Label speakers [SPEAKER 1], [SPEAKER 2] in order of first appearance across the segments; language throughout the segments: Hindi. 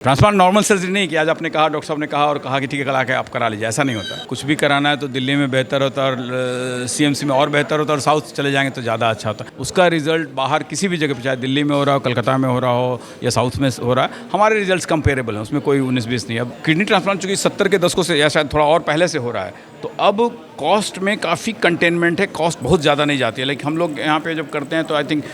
[SPEAKER 1] ट्रांसप्लांट नॉर्मल सर्जरी नहीं कि आज आपने कहा, डॉक्टर साहब ने कहा और कहा कि ठीक है कल आके आप करा लीजिए, ऐसा नहीं होता। कुछ भी कराना है तो दिल्ली में बेहतर होता है और सीएमसी में और बेहतर होता है और साउथ चले जाएंगे तो ज़्यादा अच्छा होता है। उसका रिजल्ट बाहर किसी भी जगह पर, चाहे दिल्ली में हो रहा हो, कलकत्ता में हो रहा हो या साउथ में हो रहा है, हमारे रिजल्ट कंपेरेबल हैं, उसमें कोई 19-20 नहीं है। अब किडनी ट्रांसप्लांट चूँकि 70 के दशकों से या शायद थोड़ा और पहले से हो रहा है, तो अब कॉस्ट में काफ़ी कंटेनमेंट है, कॉस्ट बहुत ज़्यादा नहीं जाती है। लेकिन हम लोग यहाँ पे जब करते हैं तो आई थिंक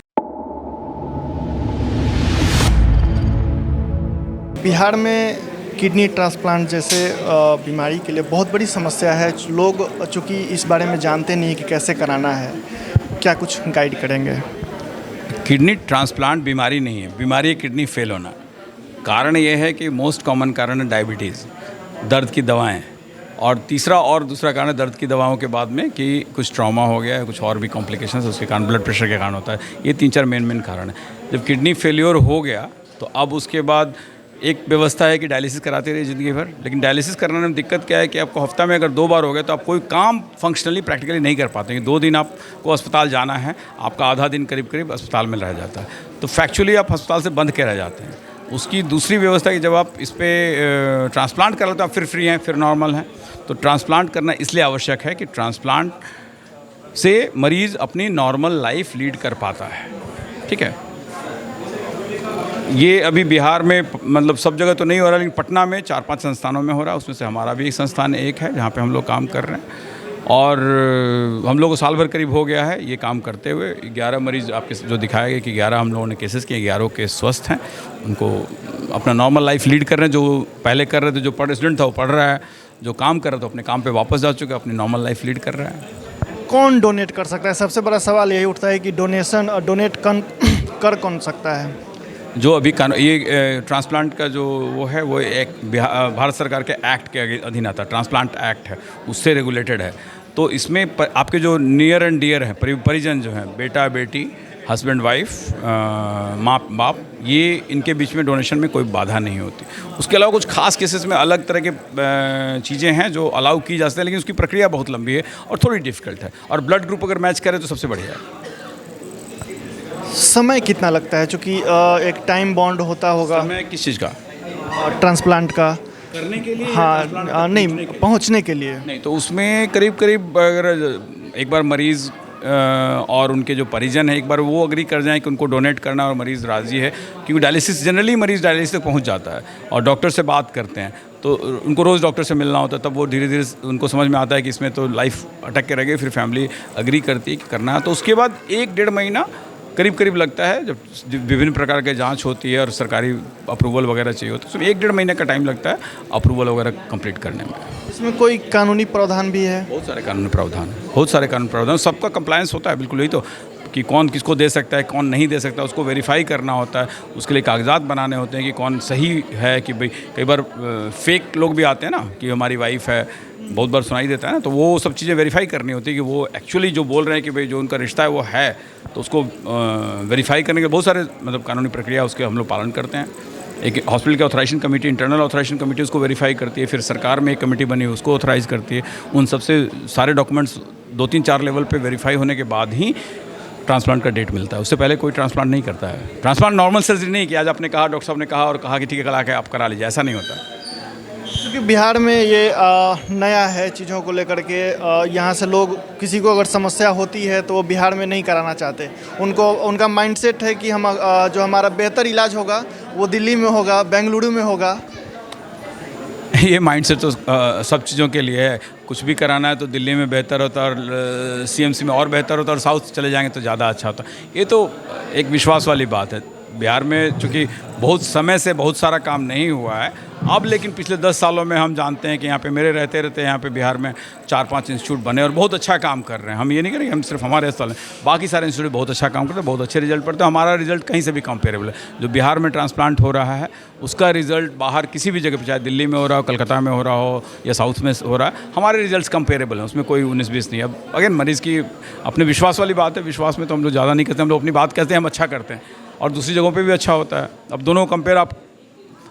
[SPEAKER 2] बिहार में किडनी ट्रांसप्लांट जैसे बीमारी के लिए बहुत बड़ी समस्या है। लोग चूँकि इस बारे में जानते नहीं कि कैसे कराना है, क्या कुछ गाइड करेंगे?
[SPEAKER 1] किडनी ट्रांसप्लांट बीमारी नहीं है, बीमारी है किडनी फेल होना। कारण ये है कि मोस्ट कॉमन कारण है डायबिटीज़, दर्द की दवाएं, और दूसरा कारण है दर्द की दवाओं के बाद में कि कुछ ट्रॉमा हो गया है, कुछ और भी कॉम्प्लिकेशंस उसके कारण, ब्लड प्रेशर के कारण होता है। ये 3-4 मेन कारण है। जब किडनी फेल्योर हो गया तो अब उसके बाद एक व्यवस्था है कि डायलिसिस कराते रहिए ज़िंदगी भर। लेकिन डायलिसिस करने में दिक्कत क्या है कि आपको हफ्ता में अगर 2 बार हो गया तो आप कोई काम फंक्शनली प्रैक्टिकली नहीं कर पाते हैं। 2 दिन आपको अस्पताल जाना है, आपका आधा दिन करीब अस्पताल में रह जाता है, तो फैक्चुअली आप अस्पताल से बंद के रह जाते हैं। उसकी दूसरी व्यवस्था कि जब आप इस पर ट्रांसप्लांट करा तो आप फिर फ्री हैं, फिर नॉर्मल हैं। तो ट्रांसप्लांट करना इसलिए आवश्यक है कि ट्रांसप्लांट से मरीज़ अपनी नॉर्मल लाइफ लीड कर पाता है। ठीक है, ये अभी बिहार में मतलब सब जगह तो नहीं हो रहा, लेकिन पटना में 4-5 संस्थानों में हो रहा है। उसमें से हमारा भी एक संस्थान एक है जहाँ पे हम लोग काम कर रहे हैं, और हम लोग को साल भर करीब हो गया है ये काम करते हुए। 11 मरीज़ आपके जो दिखाए गए कि 11 हम लोगों ने केसेस किए, 11 केस स्वस्थ हैं, उनको अपना नॉर्मल लाइफ लीड कर रहे हैं। जो पहले कर रहे थे, जो स्टूडेंट था वो पढ़ रहा है, जो काम कर रहा था अपने काम पर वापस जा चुके, अपनी नॉर्मल लाइफ लीड कर रहा है।
[SPEAKER 2] कौन डोनेट कर सकता है? सबसे बड़ा सवाल यही उठता है कि डोनेट कर कौन सकता है?
[SPEAKER 1] जो अभी ये ट्रांसप्लांट का जो वो है, वो एक भारत सरकार के एक्ट के अधीन आता है, ट्रांसप्लांट एक्ट है, उससे रेगुलेटेड है। तो इसमें आपके जो नियर एंड डियर हैं, परिजन जो हैं, बेटा बेटी, हस्बैंड वाइफ, माँ बाप, ये इनके बीच में डोनेशन में कोई बाधा नहीं होती। उसके अलावा कुछ खास केसेस में अलग तरह के चीज़ें हैं जो अलाउ की जा सकती हैं, लेकिन उसकी प्रक्रिया बहुत लंबी है और थोड़ी डिफिकल्ट है। और ब्लड ग्रुप अगर मैच करे तो सबसे बढ़िया है।
[SPEAKER 2] समय कितना लगता है? चूँकि एक टाइम बॉन्ड होता होगा।
[SPEAKER 1] समय किस चीज़ का?
[SPEAKER 2] ट्रांसप्लांट का
[SPEAKER 1] करने के लिए?
[SPEAKER 2] हाँ, नहीं, पहुंचने के लिए
[SPEAKER 1] नहीं, तो उसमें करीब अगर एक बार मरीज़ और उनके जो परिजन हैं, एक बार वो अग्री कर जाएं कि उनको डोनेट करना और मरीज़ राज़ी है, क्योंकि डायलिसिस जनरली मरीज़ डायलिसिस तक पहुंच जाता है और डॉक्टर से बात करते हैं, तो उनको रोज़ डॉक्टर से मिलना होता है, तब वो धीरे धीरे उनको समझ में आता है कि इसमें तो लाइफ अटक के रह गई। फिर फैमिली अग्री करती है कि करना है, तो उसके बाद 1-1.5 महीना करीब लगता है, जब विभिन्न प्रकार के जांच होती है और सरकारी अप्रूवल वगैरह चाहिए होता है, तो 1-1.5 महीने का टाइम लगता है अप्रूवल वगैरह कंप्लीट करने में।
[SPEAKER 2] इसमें कोई कानूनी प्रावधान भी है?
[SPEAKER 1] बहुत सारे कानूनी प्रावधान, सबका कंप्लायंस होता है। बिल्कुल यही तो कि कौन किसको दे सकता है, कौन नहीं दे सकता, उसको वेरीफाई करना होता है। उसके लिए कागजात बनाने होते हैं कि कौन सही है, कि भाई कई बार फेक लोग भी आते हैं ना कि हमारी वाइफ है, बहुत बार सुनाई देता है ना, तो वो सब चीज़ें वेरीफाई करनी होती है कि वो एक्चुअली जो बोल रहे हैं कि भाई जो उनका रिश्ता है वो है, तो उसको वेरीफाई करने के बहुत सारे मतलब कानूनी प्रक्रिया उसके हम लोग पालन करते हैं। एक हॉस्पिटल की authorisation committee, internal authorisation committee उसको वेरीफाई करती है, फिर सरकार में एक कमेटी बनी उसको ऑथराइज करती है। उन सबसे सारे डॉक्यूमेंट्स 2-3-4 लेवल पे वेरीफाई होने के बाद ही ट्रांसप्लांट का डेट मिलता है, उससे पहले कोई ट्रांसप्लांट नहीं करता है। ट्रांसप्लांट नॉर्मल सर्जरी नहीं कि आज आपने कहा, डॉक्टर साहब ने कहा और कहा कि ठीक है कल आके आप करा लीजिए, ऐसा नहीं होता।
[SPEAKER 2] क्योंकि बिहार में ये नया है चीज़ों को लेकर के, यहाँ से लोग किसी को अगर समस्या होती है तो वो बिहार में नहीं कराना चाहते। उनका माइंडसेट है कि हम जो हमारा बेहतर इलाज होगा वो दिल्ली में होगा, बेंगलुरु में होगा।
[SPEAKER 1] ये माइंडसेट तो सब चीज़ों के लिए है। कुछ भी कराना है तो दिल्ली में बेहतर होता है और सीएमसी में और बेहतर होता है और साउथ चले जाएंगे तो ज़्यादा अच्छा होता है। ये तो एक विश्वास वाली बात है। बिहार में चूँकि बहुत समय से बहुत सारा काम नहीं हुआ है अब, लेकिन पिछले 10 सालों में हम जानते हैं कि यहाँ पे मेरे रहते यहाँ पे बिहार में 4-5 इंस्टीट्यूट बने और बहुत अच्छा काम कर रहे हैं। हम ये नहीं करेंगे हम सिर्फ हमारे अस्पताल में, बाकी सारे इंस्टीट्यूट बहुत अच्छा काम करते हैं, बहुत अच्छे रिजल्ट पड़ते हैं। हमारा रिजल्ट कहीं से भी कंपेरेबल है। जो बिहार में ट्रांसप्लांट हो रहा है उसका रिजल्ट बाहर किसी भी जगह पर, चाहे दिल्ली में हो रहा हो, कलकत्ता में हो रहा हो या साउथ में हो रहा है, हमारे रिजल्ट कंपेरेबल हैं, उसमें कोई 19-20 नहीं है। अब अगेन मरीज़ की अपने विश्वास वाली बात है। विश्वास में तो हम लोग ज़्यादा नहीं करते, हम लोग अपनी बात कहते हैं, हम अच्छा करते हैं और दूसरी जगहों पे भी अच्छा होता है। अब दोनों कंपेयर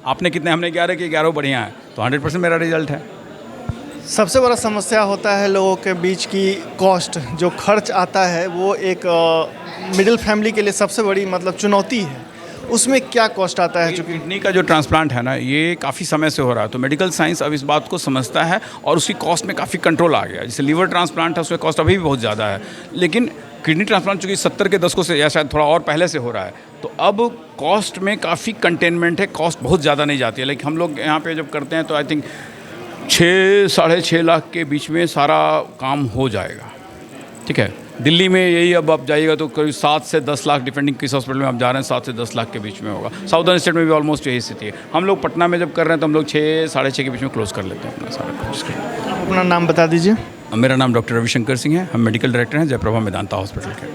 [SPEAKER 1] आपने कितने, हमने 11 कि 11 बढ़िया है, तो 100% मेरा रिजल्ट है।
[SPEAKER 2] सबसे बड़ा समस्या होता है लोगों के बीच की कॉस्ट, जो खर्च आता है वो एक मिडिल फैमिली के लिए सबसे बड़ी मतलब चुनौती है। उसमें क्या कॉस्ट आता है? चूँकि
[SPEAKER 1] किडनी का जो ट्रांसप्लांट है ना, ये काफ़ी समय से हो रहा है, तो मेडिकल साइंस अब इस बात को समझता है और उसकी कॉस्ट में काफ़ी कंट्रोल आ गया है। जैसे लीवर ट्रांसप्लांट है, उसमें कॉस्ट अभी भी बहुत ज़्यादा है, लेकिन किडनी ट्रांसप्लांट चूँकि 70 के दशकों से या शायद थोड़ा और पहले से हो रहा है, तो अब कॉस्ट में काफ़ी कंटेनमेंट है, कॉस्ट बहुत ज़्यादा नहीं जाती है। लेकिन हम लोग यहाँ पे जब करते हैं तो आई थिंक 6-6.5 लाख के बीच में सारा काम हो जाएगा। ठीक है, दिल्ली में यही अब आप जाइएगा तो करीब 7 से 10 लाख, डिपेंडिंग किस हॉस्पिटल में आप जा रहे हैं, 7 से 10 लाख के बीच में होगा। साउदर्न स्टेट में भी ऑलमोस्ट यही स्थिति है। हम लोग पटना में जब कर रहे हैं तो हम लोग 6-6.5 के बीच में क्लोज कर लेते हैं अपना सारा कुछ।
[SPEAKER 2] आप अपना नाम बता दीजिए।
[SPEAKER 1] मेरा नाम डॉक्टर रविशंकर सिंह है, हम मेडिकल डायरेक्टर हैं जयप्रभा मेदांता हॉस्पिटल के।